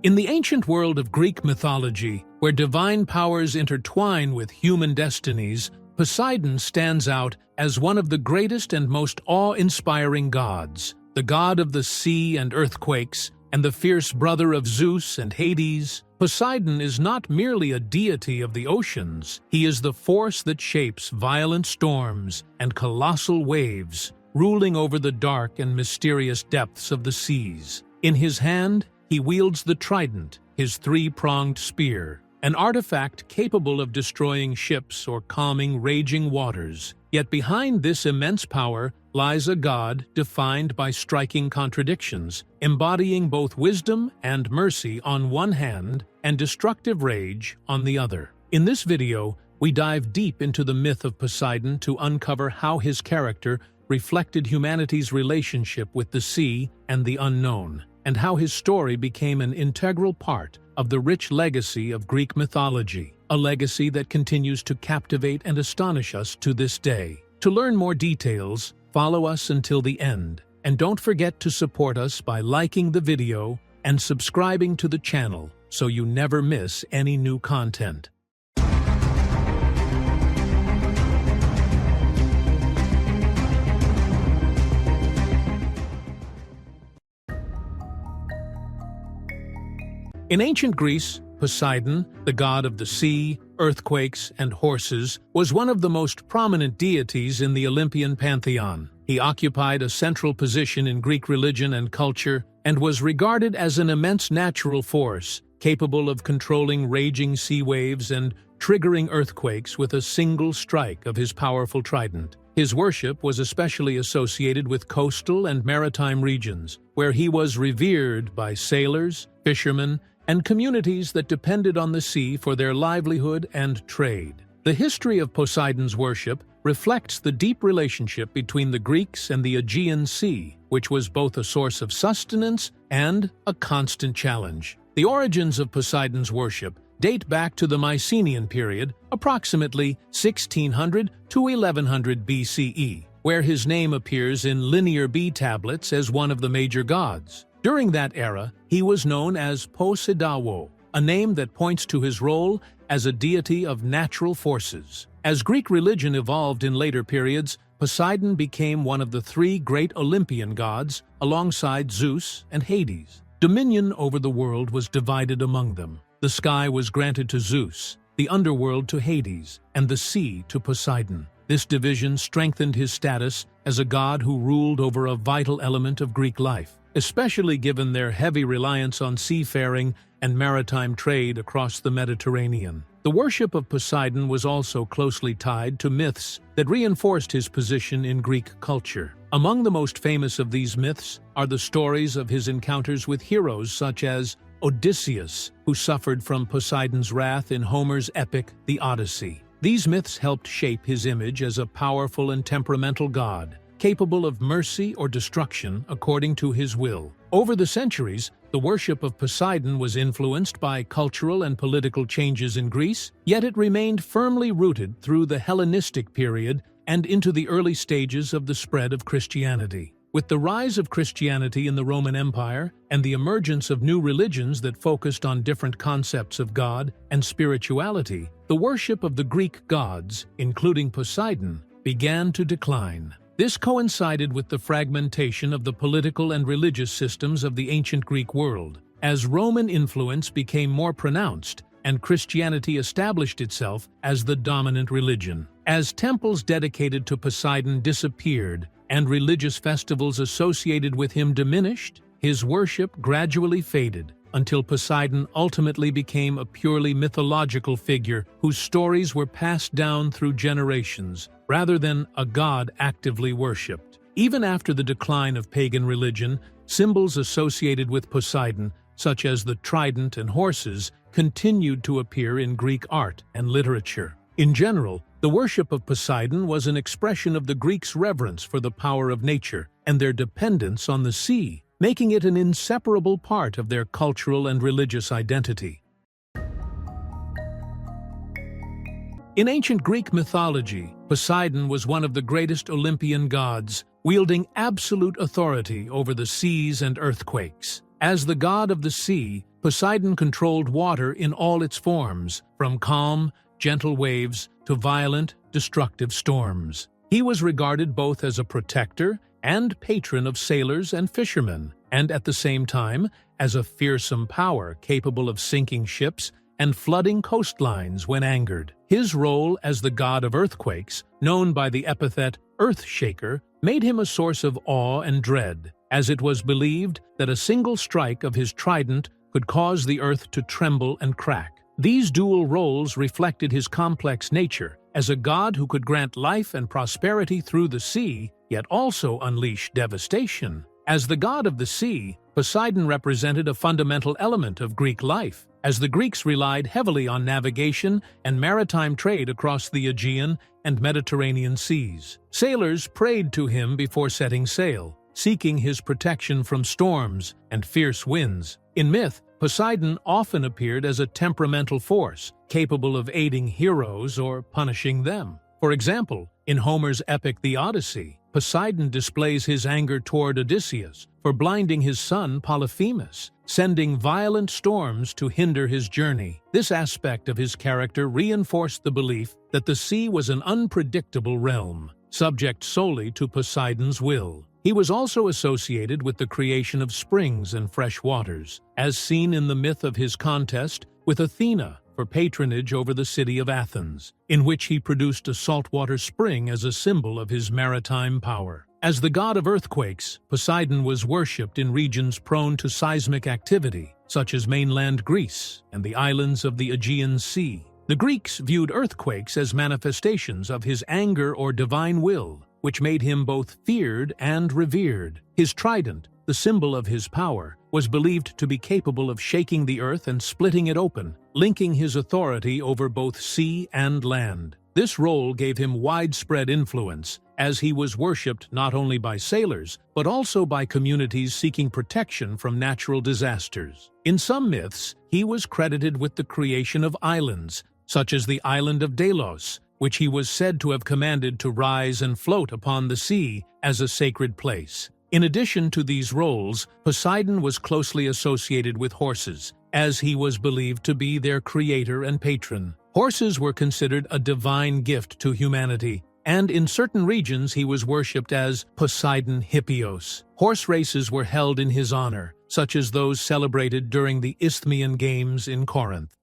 In the ancient world of Greek mythology, where divine powers intertwine with human destinies, Poseidon stands out as one of the greatest and most awe-inspiring gods. The god of the sea and earthquakes, and the fierce brother of Zeus and Hades, Poseidon is not merely a deity of the oceans. He is the force that shapes violent storms and colossal waves, ruling over the dark and mysterious depths of the seas. In his hand, he wields the trident, his three-pronged spear, an artifact capable of destroying ships or calming raging waters. Yet behind this immense power lies a god defined by striking contradictions, embodying both wisdom and mercy on one hand and destructive rage on the other. In this video, we dive deep into the myth of Poseidon to uncover how his character reflected humanity's relationship with the sea and the unknown, and how his story became an integral part of the rich legacy of Greek mythology, a legacy that continues to captivate and astonish us to this day. To learn more details, follow us until the end, and don't forget to support us by liking the video and subscribing to the channel so you never miss any new content. In ancient Greece, Poseidon, the god of the sea, earthquakes, and horses, was one of the most prominent deities in the Olympian pantheon. He occupied a central position in Greek religion and culture, and was regarded as an immense natural force, capable of controlling raging sea waves and triggering earthquakes with a single strike of his powerful trident. His worship was especially associated with coastal and maritime regions, where he was revered by sailors, fishermen, and communities that depended on the sea for their livelihood and trade. The history of Poseidon's worship reflects the deep relationship between the Greeks and the Aegean Sea, which was both a source of sustenance and a constant challenge. The origins of Poseidon's worship date back to the Mycenaean period, approximately 1600 to 1100 BCE, where his name appears in Linear B tablets as one of the major gods. During that era, he was known as Poseidon, a name that points to his role as a deity of natural forces. As Greek religion evolved in later periods, Poseidon became one of the three great Olympian gods, alongside Zeus and Hades. Dominion over the world was divided among them. The sky was granted to Zeus, the underworld to Hades, and the sea to Poseidon. This division strengthened his status as a god who ruled over a vital element of Greek life, especially given their heavy reliance on seafaring and maritime trade across the Mediterranean. The worship of Poseidon was also closely tied to myths that reinforced his position in Greek culture. Among the most famous of these myths are the stories of his encounters with heroes such as Odysseus, who suffered from Poseidon's wrath in Homer's epic, The Odyssey. These myths helped shape his image as a powerful and temperamental god, capable of mercy or destruction according to his will. Over the centuries, the worship of Poseidon was influenced by cultural and political changes in Greece, yet it remained firmly rooted through the Hellenistic period and into the early stages of the spread of Christianity. With the rise of Christianity in the Roman Empire and the emergence of new religions that focused on different concepts of God and spirituality, the worship of the Greek gods, including Poseidon, began to decline. This coincided with the fragmentation of the political and religious systems of the ancient Greek world. As Roman influence became more pronounced and Christianity established itself as the dominant religion. As temples dedicated to Poseidon disappeared and religious festivals associated with him diminished, his worship gradually faded until Poseidon ultimately became a purely mythological figure whose stories were passed down through generations, rather than a god actively worshipped. Even after the decline of pagan religion, symbols associated with Poseidon, such as the trident and horses, continued to appear in Greek art and literature. In general, the worship of Poseidon was an expression of the Greeks' reverence for the power of nature and their dependence on the sea, making it an inseparable part of their cultural and religious identity. In ancient Greek mythology, Poseidon was one of the greatest Olympian gods, wielding absolute authority over the seas and earthquakes. As the god of the sea, Poseidon controlled water in all its forms, from calm, gentle waves to violent, destructive storms. He was regarded both as a protector and patron of sailors and fishermen, and at the same time as a fearsome power capable of sinking ships and flooding coastlines when angered. His role as the god of earthquakes, known by the epithet Earthshaker, made him a source of awe and dread, as it was believed that a single strike of his trident could cause the earth to tremble and crack. These dual roles reflected his complex nature as a god who could grant life and prosperity through the sea, yet also unleash devastation. As the god of the sea, Poseidon represented a fundamental element of Greek life, as the Greeks relied heavily on navigation and maritime trade across the Aegean and Mediterranean seas. Sailors prayed to him before setting sail, seeking his protection from storms and fierce winds. In myth, Poseidon often appeared as a temperamental force, capable of aiding heroes or punishing them. For example, in Homer's epic The Odyssey, Poseidon displays his anger toward Odysseus for blinding his son Polyphemus, sending violent storms to hinder his journey. This aspect of his character reinforced the belief that the sea was an unpredictable realm, subject solely to Poseidon's will. He was also associated with the creation of springs and fresh waters, as seen in the myth of his contest with Athena for patronage over the city of Athens, in which he produced a saltwater spring as a symbol of his maritime power. As the god of earthquakes, Poseidon was worshipped in regions prone to seismic activity, such as mainland Greece and the islands of the Aegean Sea. The Greeks viewed earthquakes as manifestations of his anger or divine will, which made him both feared and revered. His trident, the symbol of his power, was believed to be capable of shaking the earth and splitting it open, linking his authority over both sea and land. This role gave him widespread influence, as he was worshipped not only by sailors, but also by communities seeking protection from natural disasters. In some myths, he was credited with the creation of islands, such as the island of Delos, which he was said to have commanded to rise and float upon the sea as a sacred place. In addition to these roles, Poseidon was closely associated with horses, as he was believed to be their creator and patron. Horses were considered a divine gift to humanity, and in certain regions he was worshipped as Poseidon Hippios. Horse races were held in his honor, such as those celebrated during the Isthmian Games in Corinth.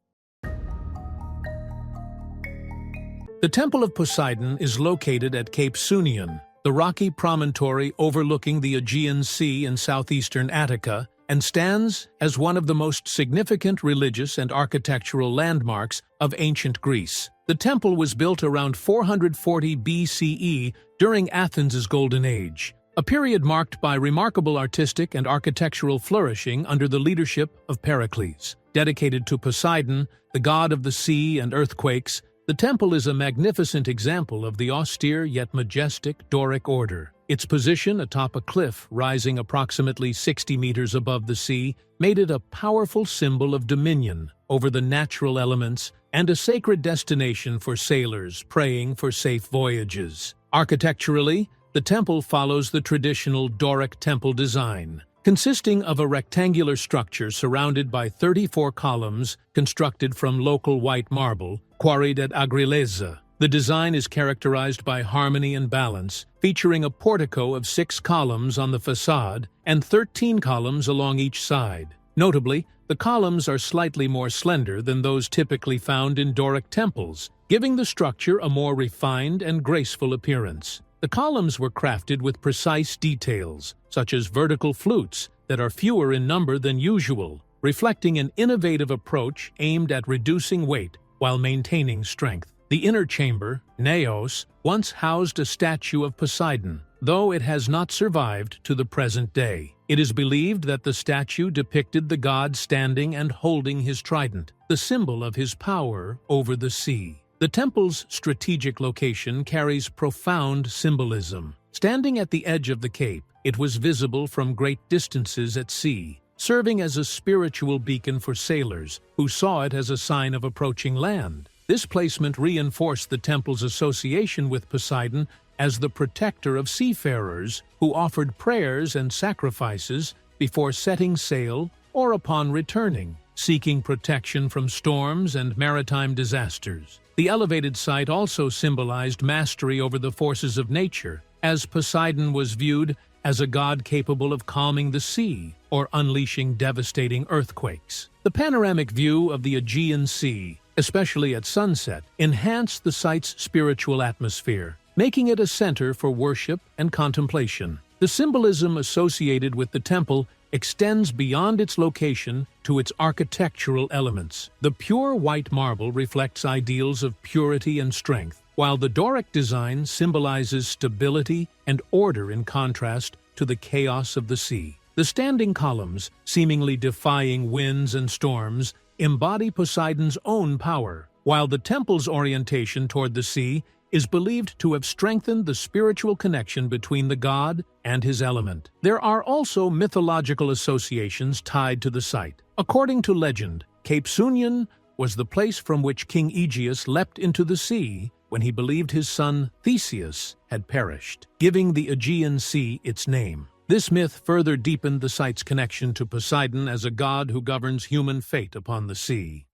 The Temple of Poseidon is located at Cape Sunion, the rocky promontory overlooking the Aegean Sea in southeastern Attica, and stands as one of the most significant religious and architectural landmarks of ancient Greece. The temple was built around 440 BCE during Athens' Golden Age, a period marked by remarkable artistic and architectural flourishing under the leadership of Pericles. Dedicated to Poseidon, the god of the sea and earthquakes, the temple is a magnificent example of the austere yet majestic Doric order. Its position atop a cliff rising approximately 60 meters above the sea made it a powerful symbol of dominion over the natural elements and a sacred destination for sailors praying for safe voyages. Architecturally, the temple follows the traditional Doric temple design, consisting of a rectangular structure surrounded by 34 columns constructed from local white marble, quarried at Agrigenta. The design is characterized by harmony and balance, featuring a portico of 6 columns on the facade and 13 columns along each side. Notably, the columns are slightly more slender than those typically found in Doric temples, giving the structure a more refined and graceful appearance. The columns were crafted with precise details, such as vertical flutes that are fewer in number than usual, reflecting an innovative approach aimed at reducing weight while maintaining strength. The inner chamber, Naos, once housed a statue of Poseidon, though it has not survived to the present day. It is believed that the statue depicted the god standing and holding his trident, the symbol of his power over the sea. The temple's strategic location carries profound symbolism. Standing at the edge of the cape, it was visible from great distances at sea, serving as a spiritual beacon for sailors who saw it as a sign of approaching land. This placement reinforced the temple's association with Poseidon as the protector of seafarers who offered prayers and sacrifices before setting sail or upon returning, seeking protection from storms and maritime disasters. The elevated site also symbolized mastery over the forces of nature, as Poseidon was viewed as a god capable of calming the sea or unleashing devastating earthquakes. The panoramic view of the Aegean Sea, especially at sunset, enhanced the site's spiritual atmosphere, making it a center for worship and contemplation. The symbolism associated with the temple extends beyond its location to its architectural elements. The pure white marble reflects ideals of purity and strength, while the Doric design symbolizes stability and order in contrast to the chaos of the sea. The standing columns, seemingly defying winds and storms, embody Poseidon's own power, while the temple's orientation toward the sea is believed to have strengthened the spiritual connection between the god and his element. There are also mythological associations tied to the site. According to legend, Cape Sunion was the place from which King Aegeus leapt into the sea when he believed his son Theseus had perished, giving the Aegean Sea its name. This myth further deepened the site's connection to Poseidon as a god who governs human fate upon the sea.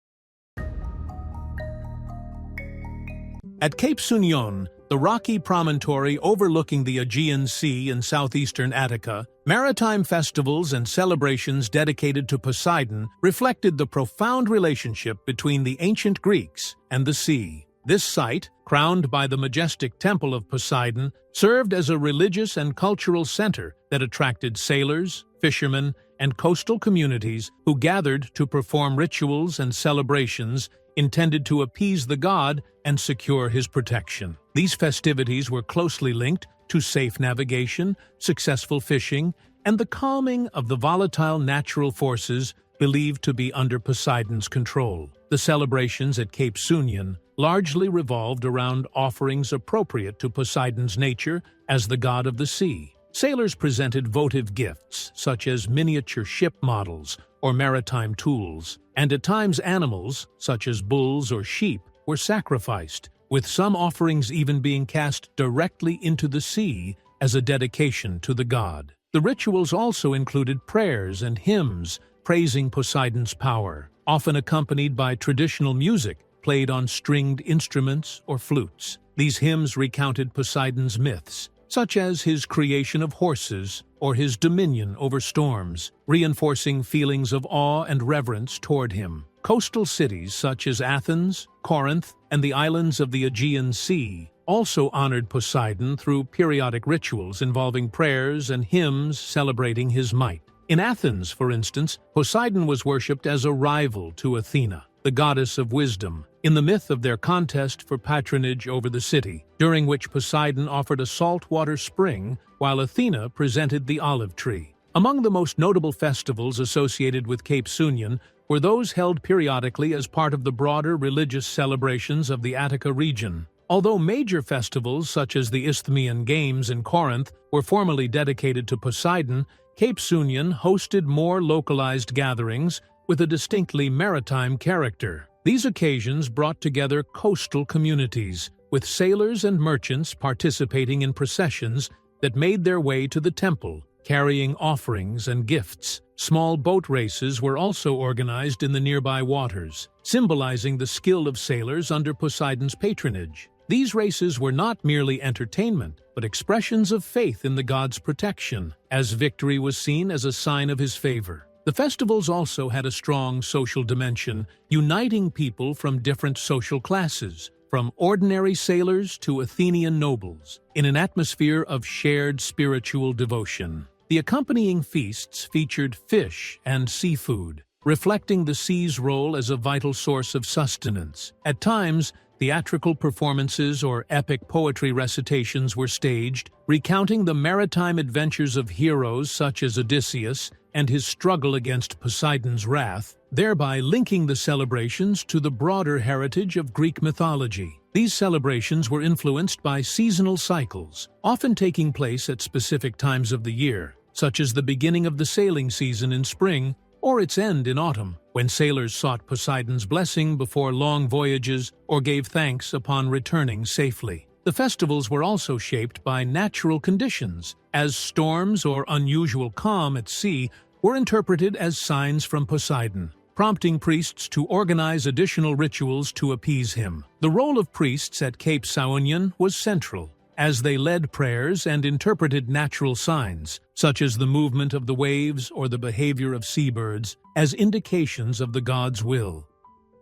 At Cape Sunion, the rocky promontory overlooking the Aegean Sea in southeastern Attica, maritime festivals and celebrations dedicated to Poseidon reflected the profound relationship between the ancient Greeks and the sea. This site, crowned by the majestic Temple of Poseidon, served as a religious and cultural center that attracted sailors, fishermen, and coastal communities who gathered to perform rituals and celebrations intended to appease the god and secure his protection. These festivities were closely linked to safe navigation, successful fishing, and the calming of the volatile natural forces believed to be under Poseidon's control. The celebrations at Cape Sunion largely revolved around offerings appropriate to Poseidon's nature as the god of the sea. Sailors presented votive gifts, such as miniature ship models or maritime tools, and at times animals, such as bulls or sheep, were sacrificed, with some offerings even being cast directly into the sea as a dedication to the god. The rituals also included prayers and hymns praising Poseidon's power, often accompanied by traditional music played on stringed instruments or flutes. These hymns recounted Poseidon's myths, such as his creation of horses or his dominion over storms, reinforcing feelings of awe and reverence toward him. Coastal cities such as Athens, Corinth, and the islands of the Aegean Sea also honored Poseidon through periodic rituals involving prayers and hymns celebrating his might. In Athens, for instance, Poseidon was worshipped as a rival to Athena, the goddess of wisdom, in the myth of their contest for patronage over the city, during which Poseidon offered a saltwater spring while Athena presented the olive tree. Among the most notable festivals associated with Cape Sunion were those held periodically as part of the broader religious celebrations of the Attica region. Although major festivals such as the Isthmian Games in Corinth were formally dedicated to Poseidon, Cape Sunion hosted more localized gatherings with a distinctly maritime character. These occasions brought together coastal communities, with sailors and merchants participating in processions that made their way to the temple, carrying offerings and gifts. Small boat races were also organized in the nearby waters, symbolizing the skill of sailors under Poseidon's patronage. These races were not merely entertainment, but expressions of faith in the god's protection, as victory was seen as a sign of his favor. The festivals also had a strong social dimension, uniting people from different social classes, from ordinary sailors to Athenian nobles, in an atmosphere of shared spiritual devotion. The accompanying feasts featured fish and seafood, reflecting the sea's role as a vital source of sustenance. At times, theatrical performances or epic poetry recitations were staged, recounting the maritime adventures of heroes such as Odysseus and his struggle against Poseidon's wrath, thereby linking the celebrations to the broader heritage of Greek mythology. These celebrations were influenced by seasonal cycles, often taking place at specific times of the year, such as the beginning of the sailing season in spring or its end in autumn, when sailors sought Poseidon's blessing before long voyages or gave thanks upon returning safely. The festivals were also shaped by natural conditions, as storms or unusual calm at sea were interpreted as signs from Poseidon, prompting priests to organize additional rituals to appease him. The role of priests at Cape Saunion was central, as they led prayers and interpreted natural signs, such as the movement of the waves or the behavior of seabirds, as indications of the god's will.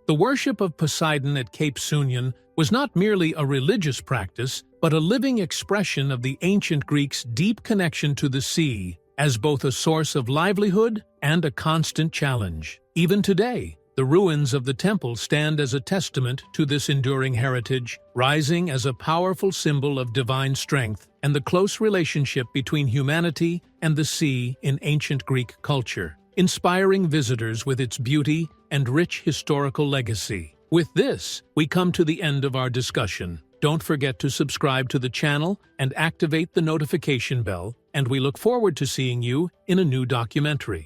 The worship of Poseidon at Cape Saunion was not merely a religious practice, but a living expression of the ancient Greeks' deep connection to the sea, as both a source of livelihood and a constant challenge. Even today, the ruins of the temple stand as a testament to this enduring heritage, rising as a powerful symbol of divine strength and the close relationship between humanity and the sea in ancient Greek culture, inspiring visitors with its beauty and rich historical legacy. With this, we come to the end of our discussion. Don't forget to subscribe to the channel and activate the notification bell, and we look forward to seeing you in a new documentary.